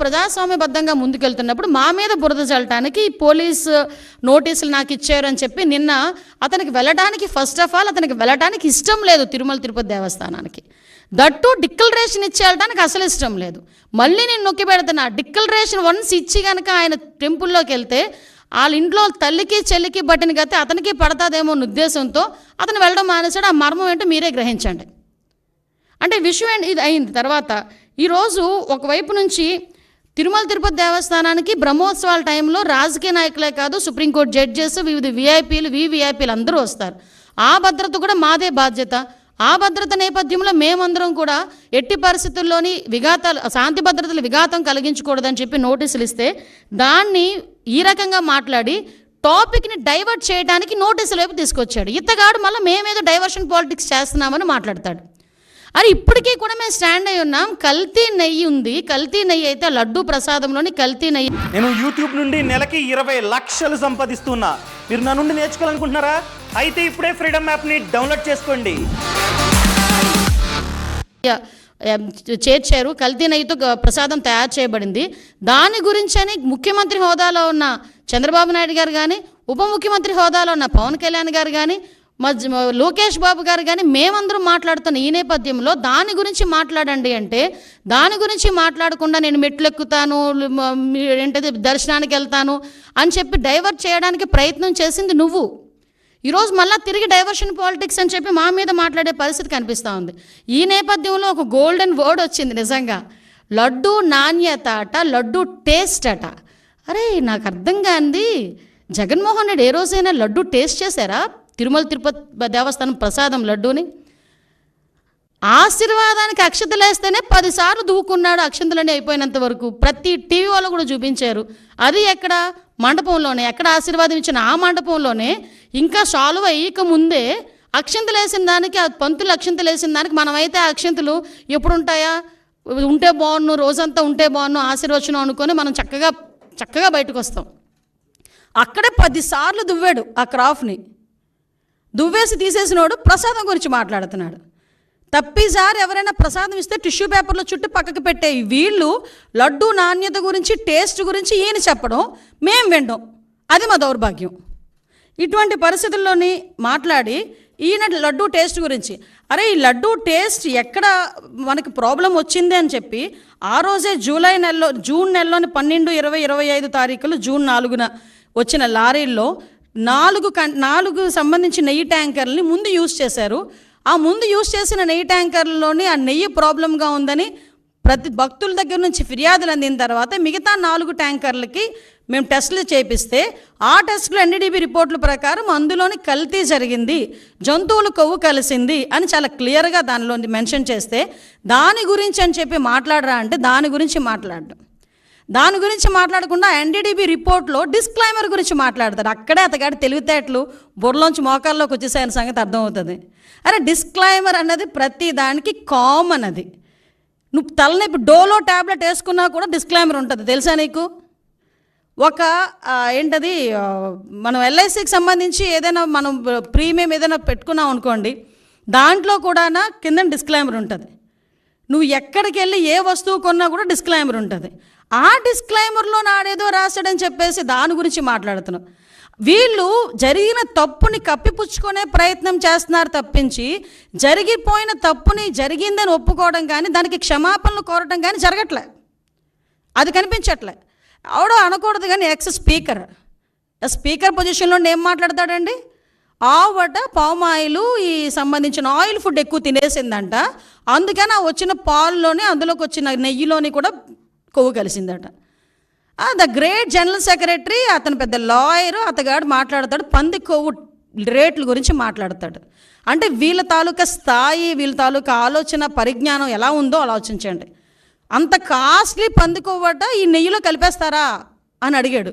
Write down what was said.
ప్రజాస్వామ్యబద్ధంగా ముందుకెళ్తున్నప్పుడు మా మీద బురద చల్లటానికి పోలీసు నోటీసులు నాకు ఇచ్చారు అని చెప్పి నిన్న అతనికి వెళ్ళడానికి ఫస్ట్ ఆఫ్ ఆల్ అతనికి వెళ్ళడానికి ఇష్టం లేదు తిరుమల తిరుపతి దేవస్థానానికి. దట్టు డిక్లరేషన్ ఇచ్చేయడానికి అసలు ఇష్టం లేదు. మళ్ళీ నేను నొక్కి పెడుతున్నా, డిక్లరేషన్ వన్స్ ఇచ్చి కనుక ఆయన టెంపుల్లోకి వెళ్తే వాళ్ళ ఇంట్లో తల్లికి చెల్లికి బట్టిన గతి అతనికి పడతాదేమో అన్న ఉద్దేశంతో అతను వెళ్ళడం మానేశాడు. ఆ మర్మం ఏంటో మీరే గ్రహించండి. అంటే విషయం ఇది అయింది. తర్వాత ఈరోజు ఒకవైపు నుంచి తిరుమల తిరుపతి దేవస్థానానికి బ్రహ్మోత్సవాల టైంలో రాజకీయ నాయకులే కాదు, సుప్రీంకోర్టు జడ్జెస్, వివిధ విఐపీలు అందరూ వస్తారు. ఆ భద్రత కూడా మాదే బాధ్యత. ఆ భద్రత నేపథ్యంలో మేమందరం కూడా ఎట్టి పరిస్థితుల్లోని శాంతి భద్రతలు విఘాతం కలిగించకూడదని చెప్పి నోటీసులు ఇస్తే దాన్ని ఈ రకంగా మాట్లాడి టాపిక్ని డైవర్ట్ చేయడానికి నోటీసుల వైపు తీసుకొచ్చాడు. ఇతగాడు మళ్ళీ మేమేదో డైవర్షన్ పాలిటిక్స్ చేస్తున్నామని మాట్లాడతాడు. అరే ఇప్పటికీ కూడా మేము స్టాండ్ అయి ఉన్నాం. కల్తీ నెయ్యి ఉంది, కల్తీ నెయ్యి అయితే లడ్డూ ప్రసాదంలోని కల్తీ నెయ్యి. నేను యూట్యూబ్ నుండి నెలకి 20 లక్షలు సంపాదిస్తున్నా. మీరు నా నుండి నేర్చుకోవాలనుకుంటున్నారా? అయితే ఇప్పుడే ఫ్రీడమ్ యాప్ని డౌన్లోడ్ చేసుకోండి. చేర్చారు, కల్తీ నెయ్యితో ప్రసాదం తయారు చేయబడింది. దాని గురించి అని ముఖ్యమంత్రి హోదాలో ఉన్న చంద్రబాబు నాయుడు గారు కానీ, ఉప ముఖ్యమంత్రి హోదాలో ఉన్న పవన్ కళ్యాణ్ గారు కానీ, లోకేష్ బాబు గారు కానీ మేమందరం మాట్లాడుతున్న ఈ నేపథ్యంలో దాని గురించి మాట్లాడండి అంటే దాని గురించి మాట్లాడకుండా నేను మెట్లు ఎక్కుతాను, ఏంటది దర్శనానికి వెళ్తాను అని చెప్పి డైవర్ట్ చేయడానికి ప్రయత్నం చేసింది నువ్వు. ఈరోజు మళ్ళీ తిరిగి డైవర్షన్ పాలిటిక్స్ అని చెప్పి మా మీద మాట్లాడే పరిస్థితి కనిపిస్తూ ఉంది. ఈ నేపథ్యంలో ఒక గోల్డెన్ వర్డ్ వచ్చింది నిజంగా, లడ్డు నాణ్యత అట, లడ్డు టేస్ట్ అట. అరే నాకు అర్థం కాంది, జగన్మోహన్ రెడ్డి ఏ రోజైనా లడ్డు టేస్ట్ చేశారా? తిరుమల తిరుపతి దేవస్థానం ప్రసాదం లడ్డూని ఆశీర్వాదానికి అక్షతలు వేస్తేనే 10 సార్లు దూకున్నాడు. అక్షంతలన్నీ అయిపోయినంత వరకు ప్రతి టీవీ వాళ్ళు కూడా చూపించారు. అది ఎక్కడ మండపంలోనే, ఎక్కడ ఆశీర్వాదం ఇచ్చిన ఆ మండపంలోనే ఇంకా సాల్వ్ అయ్యక ముందే అక్షంతలు వేసిన దానికి, ఆ పంతులు అక్షంతలు వేసిన దానికి మనమైతే ఆ అక్షంతలు ఎప్పుడు ఉంటాయా, ఉంటే బాగున్ను, రోజంతా ఉంటే బాగున్ను, ఆశీర్వచనం అనుకొని మనం చక్కగా బయటకు వస్తాం. అక్కడే 10 సార్లు దువ్వాడు ఆ క్రాఫ్ని. దువ్వేసి తీసేసినోడు ప్రసాదం గురించి మాట్లాడుతున్నాడు. తప్పిసారి ఎవరైనా ప్రసాదం ఇస్తే టిష్యూ పేపర్లో చుట్టూ పక్కకు పెట్టే వీళ్ళు లడ్డు నాణ్యత గురించి, టేస్ట్ గురించి ఈయన చెప్పడం, మేము వినడం, అది మా దౌర్భాగ్యం. ఇటువంటి పరిస్థితుల్లోని మాట్లాడి ఈయన లడ్డు టేస్ట్ గురించి, అరే ఈ లడ్డు టేస్ట్ ఎక్కడ మనకి ప్రాబ్లం వచ్చింది అని చెప్పి ఆ రోజే జూన్ నెలలోని 12, 20, 25 తారీఖులు, జూన్ 4న వచ్చిన లారీల్లో 4 సంబంధించి నెయ్యి ట్యాంకర్లని ముందు యూజ్ చేశారు. ఆ ముందు యూజ్ చేసిన నెయ్యి ట్యాంకర్లలోని ఆ నెయ్యి ప్రాబ్లంగా ఉందని ప్రతి భక్తుల దగ్గర నుంచి ఫిర్యాదులు అందిన తర్వాత మిగతా 4 ట్యాంకర్లకి మేము టెస్టులు చేపిస్తే ఆ టెస్టులు ఎన్డీడీబీ రిపోర్టుల ప్రకారం అందులోని కల్తీ జరిగింది, జంతువుల కొవ్వు కలిసింది అని చాలా క్లియర్గా దానిలో మెన్షన్ చేస్తే దాని గురించి అని చెప్పి మాట్లాడరా అంటే దాని గురించి మాట్లాడకుండా ఎన్డీడీబీ రిపోర్ట్లో డిస్క్లైమర్ గురించి మాట్లాడతారు. అక్కడే అతగాడి తెలివితేటలు బుర్రలోంచి మోకాల్లోకి వచ్చేసాయని సంగతి అర్థమవుతుంది. అరే డిస్క్లైమర్ అన్నది ప్రతి దానికి కామన్. అది నువ్వు తలనొప్పి డోలో ట్యాబ్లెట్ వేసుకున్నా కూడా డిస్క్లైమర్ ఉంటుంది, తెలుసా నీకు? ఒక ఏంటది, మనం ఎల్ఐసికి సంబంధించి ఏదైనా మనం ప్రీమియం ఏదైనా పెట్టుకున్నాం అనుకోండి, దాంట్లో కూడా కింద డిస్క్లైమర్ ఉంటుంది. నువ్వు ఎక్కడికి వెళ్ళి ఏ వస్తువు కొన్నా కూడా డిస్క్లైమర్ ఉంటుంది. ఆ డిస్క్లైమర్లో నాడేదో రాశాడని చెప్పేసి దాని గురించి మాట్లాడుతున్నావు. వీళ్ళు జరిగిన తప్పుని కప్పిపుచ్చుకునే ప్రయత్నం చేస్తున్నారు తప్పించి జరిగిపోయిన తప్పుని జరిగిందని ఒప్పుకోవడం కానీ దానికి క్షమాపణలు కోరడం కానీ జరగట్లే, అది కనిపించట్లే. ఆవిడ అనకూడదు కానీ స్పీకర్ పొజిషన్లో ఏం మాట్లాడతాడండి? ఆవిడ పామాయిల్ ఈ సంబంధించిన ఆయిల్ ఫుడ్ ఎక్కువ తినేసిందంట, అందుకని ఆ వచ్చిన పాల్లోనే అందులోకి వచ్చిన నెయ్యిలోని కూడా కొవ్వు కలిసిందట. ద గ్రేట్ జనరల్ సెక్రటరీ, అతను పెద్ద లాయరు, అతగాడు మాట్లాడతాడు పంది కొవ్వు రేట్ల గురించి మాట్లాడతాడు. అంటే వీళ్ళ తాలూకా స్థాయి, వీళ్ళ తాలూకా ఆలోచన పరిజ్ఞానం ఎలా ఉందో ఆలోచించండి. అంత కాస్ట్లీ పంది కొవ్వట ఈ నెయ్యిలో కలిపేస్తారా అని అడిగాడు.